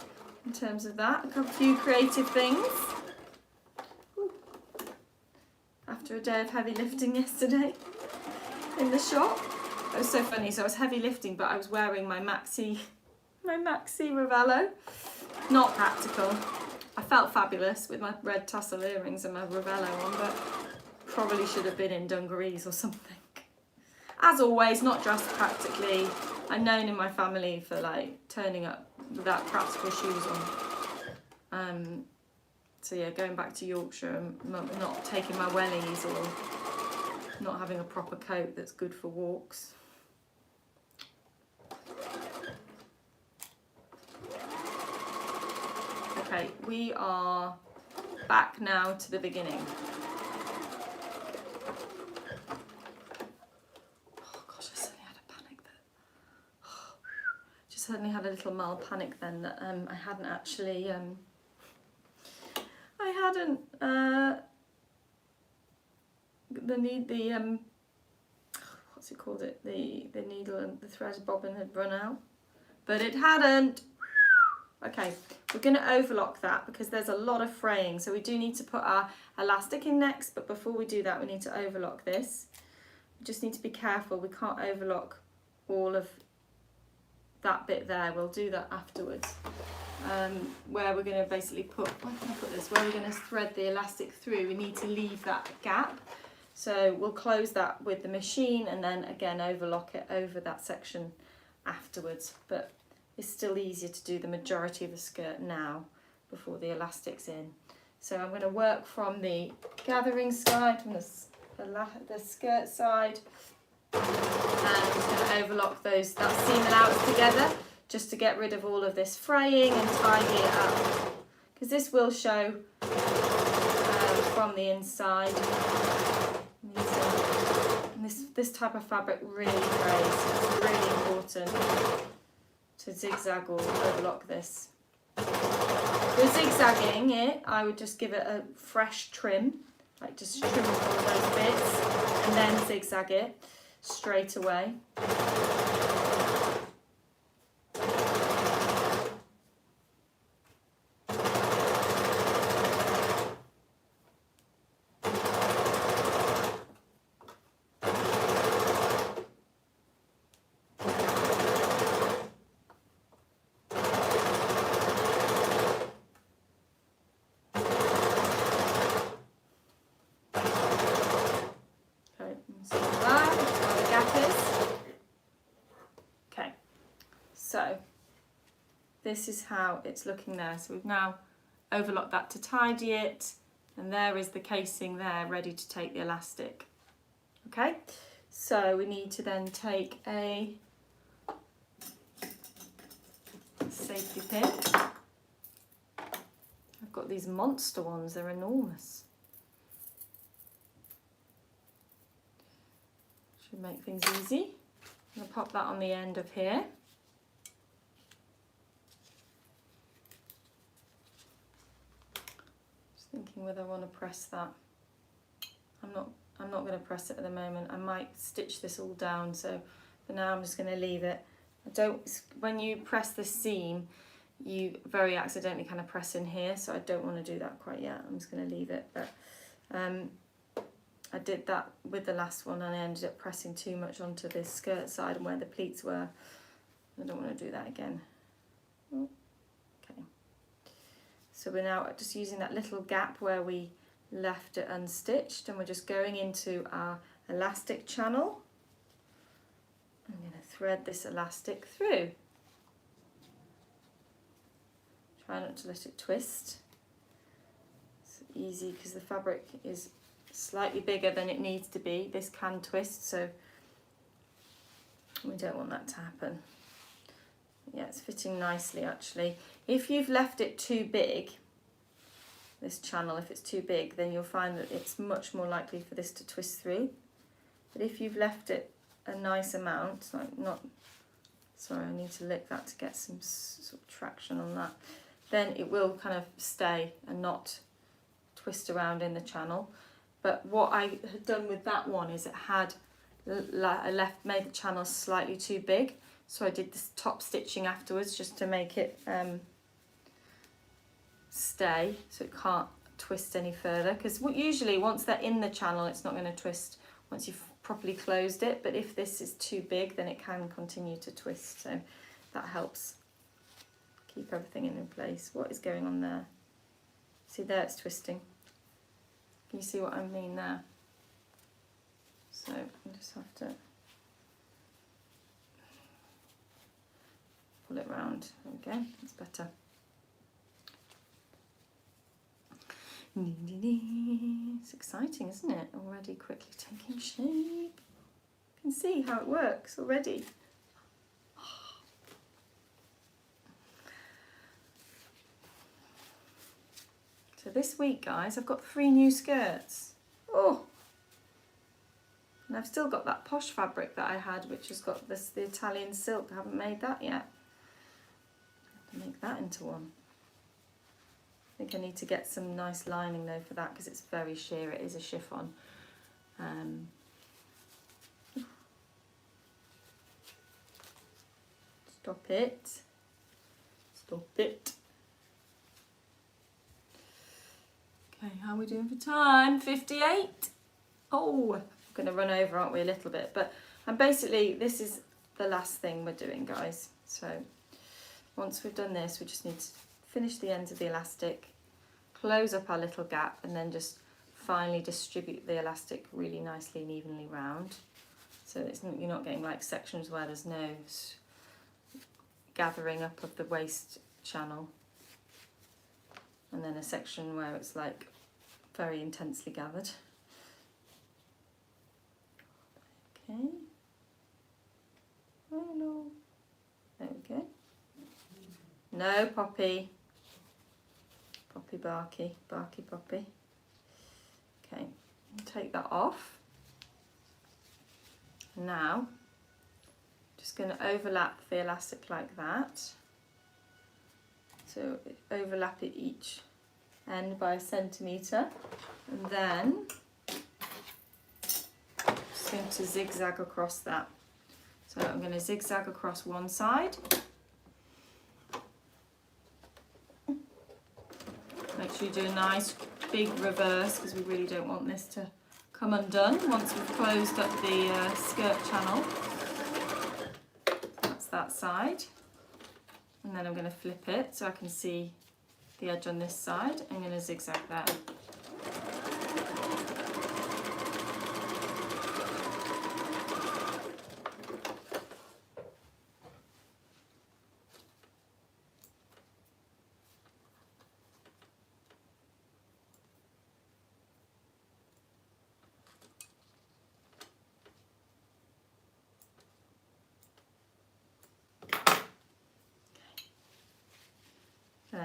S1: in terms of that. A few creative things. Ooh. After a day of heavy lifting yesterday in the shop. It was so funny, so I was heavy lifting, but I was wearing my maxi Ravello. Not practical. I felt fabulous with my red tassel earrings and my Ravello on, but probably should have been in dungarees or something. As always, not dressed practically. I'm known in my family for like turning up without practical shoes on. So yeah, going back to Yorkshire and not taking my wellies or not having a proper coat that's good for walks. Okay, we are back now to the beginning. Oh gosh, I suddenly had a panic then. Just suddenly had a little mild panic then that I hadn't actually, what's it called? The needle and the thread bobbin had run out, but it hadn't. Okay, we're going to overlock that because there's a lot of fraying, so we do need to put our elastic in next, but before we do that we need to overlock this. We just need to be careful, we can't overlock all of that bit there, we'll do that afterwards. Where we're going to basically put, where can I put this, where we're going to thread the elastic through, we need to leave that gap. So we'll close that with the machine and then again overlock it over that section afterwards. But it's still easier to do the majority of the skirt now before the elastic's in. So I'm going to work from the gathering side, from the skirt side, and I'm just going to overlock that seam allowance together just to get rid of all of this fraying and tidy it up, because this will show from the inside. And this type of fabric really frays. It's really important to zigzag or overlock this. With zigzagging it, I would just give it a fresh trim, like just trim off all those bits and then zigzag it straight away. this is how it's looking there. So we've now overlocked that to tidy it, and there is the casing there ready to take the elastic. Okay, so we need to then take a safety pin. I've got these monster ones, they're enormous. Should make things easy. I'm going to pop that on the end of here. Just thinking whether I want to press that. I'm not going to press it at the moment. I might stitch this all down, so for now I'm just going to leave it. When you press the seam, you very accidentally kind of press in here, so I don't want to do that quite yet. I'm just going to leave it, but I did that with the last one and I ended up pressing too much onto this skirt side and where the pleats were. I don't want to do that again. Okay, so we're now just using that little gap where we left it unstitched, and we're just going into our elastic channel. I'm going to thread this elastic through. Try not to let it twist. It's easy because the fabric is slightly bigger than it needs to be. This can twist, so we don't want that to happen. Yeah, it's fitting nicely actually. If you've left it too big, this channel, if it's too big, then you'll find that it's much more likely for this to twist through. But if you've left it a nice amount, like not, sorry, I need to lick that to get some sort of traction on that, then it will kind of stay and not twist around in the channel. But what I had done with that one is it had made the channel slightly too big, so I did this top stitching afterwards just to make it stay, so it can't twist any further, because usually once they're in the channel it's not going to twist once you've properly closed it, but if this is too big then it can continue to twist, so that helps keep everything in place. What is going on there? See there, it's twisting. Can you see what I mean there? So I just have to pull it round. There we go, that's better. It's exciting, isn't it? Already quickly taking shape. You can see how it works already. So this week, guys, I've got 3 new skirts. Oh! And I've still got that posh fabric that I had, which has got the Italian silk. I haven't made that yet. I have to make that into one. I think I need to get some nice lining though for that, because it's very sheer. It is a chiffon. Stop it. Stop it. Okay, how are we doing for time? 58. Oh, we're going to run over, aren't we, a little bit? But basically, this is the last thing we're doing, guys. So once we've done this, we just need to finish the ends of the elastic, close up our little gap, and then just finally distribute the elastic really nicely and evenly round. So you're not getting like sections where there's no gathering up of the waist channel, and then a section where it's like very intensely gathered. Okay. Oh no. There we go. No poppy. Poppy barky. Barky poppy. Okay. Take that off. Now, just going to overlap the elastic like that. So overlap it each end by 1 centimetre, and then just going to zigzag across that. So I'm going to zigzag across one side. Make sure you do a nice big reverse, because we really don't want this to come undone once we've closed up the skirt channel. That's that side. And then I'm going to flip it so I can see the edge on this side. I'm going to zigzag there.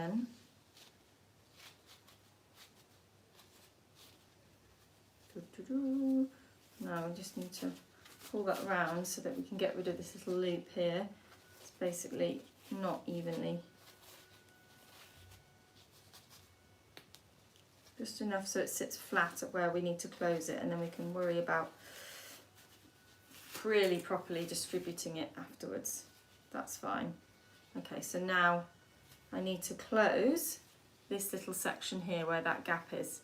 S1: then now we just need to pull that round so that we can get rid of this little loop here. It's basically not evenly, just enough so it sits flat at where we need to close it, and then we can worry about really properly distributing it afterwards. That's fine. Okay, so now I need to close this little section here where that gap is.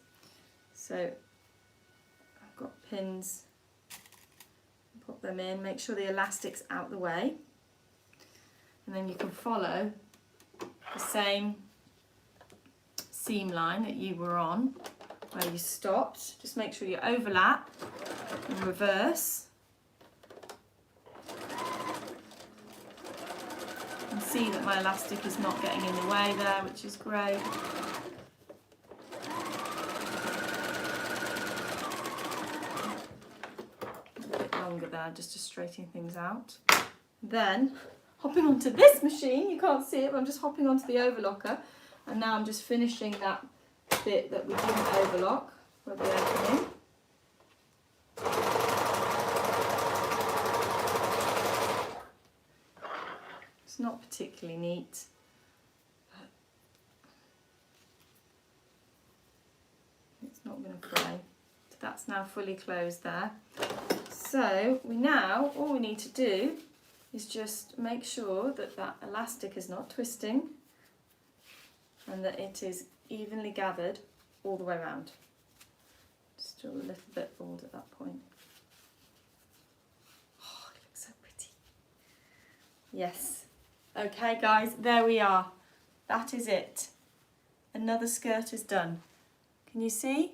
S1: So I've got pins, put them in, make sure the elastic's out the way, and then you can follow the same seam line that you were on where you stopped. Just make sure you overlap and reverse. And see that my elastic is not getting in the way there, which is great. A bit longer there just to straighten things out. Then hopping onto this machine, you can't see it, but I'm just hopping onto the overlocker, and now I'm just finishing that bit that we didn't overlock for the opening. It's not particularly neat, but it's not going to fray. So that's now fully closed there. So all we need to do is just make sure that that elastic is not twisting and that it is evenly gathered all the way around. Still a little bit bald at that point. Oh, it looks so pretty. Yes. Okay guys, there we are. That is it. Another skirt is done. Can you see?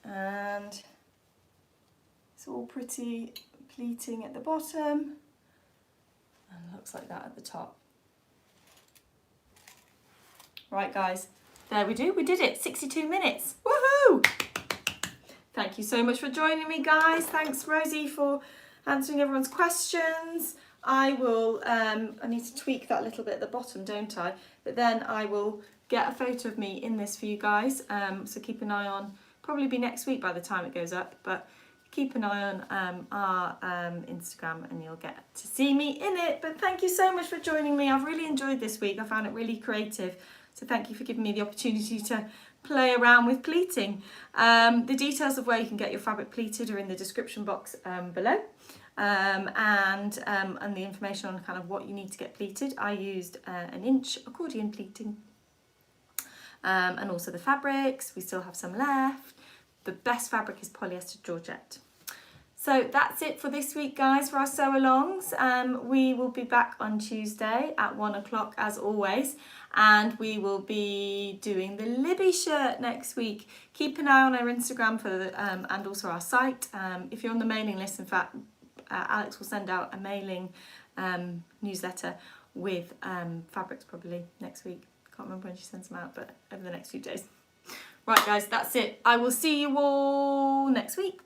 S1: And it's all pretty pleating at the bottom and looks like that at the top. Right guys, there we did it, 62 minutes, woohoo! Thank you so much for joining me guys. Thanks Rosie for answering everyone's questions. I will, I need to tweak that a little bit at the bottom, don't I? But then I will get a photo of me in this for you guys, so keep an eye on, probably be next week by the time it goes up, but keep an eye on our Instagram and you'll get to see me in it. But thank you so much for joining me. I've really enjoyed this week. I found it really creative. So thank you for giving me the opportunity to play around with pleating. The details of where you can get your fabric pleated are in the description box below. And the information on kind of what you need to get pleated. I used an inch accordion pleating. And also the fabrics, we still have some left. The best fabric is polyester georgette. So that's it for this week guys for our sew-alongs. We will be back on Tuesday at 1 o'clock as always, and we will be doing the Libby shirt next week. Keep an eye on our Instagram for the, and also our site. If you're on the mailing list, in fact, Alex will send out a mailing newsletter with fabrics probably next week. Can't remember when she sends them out, but over the next few days. Right guys, that's it. I will see you all next week.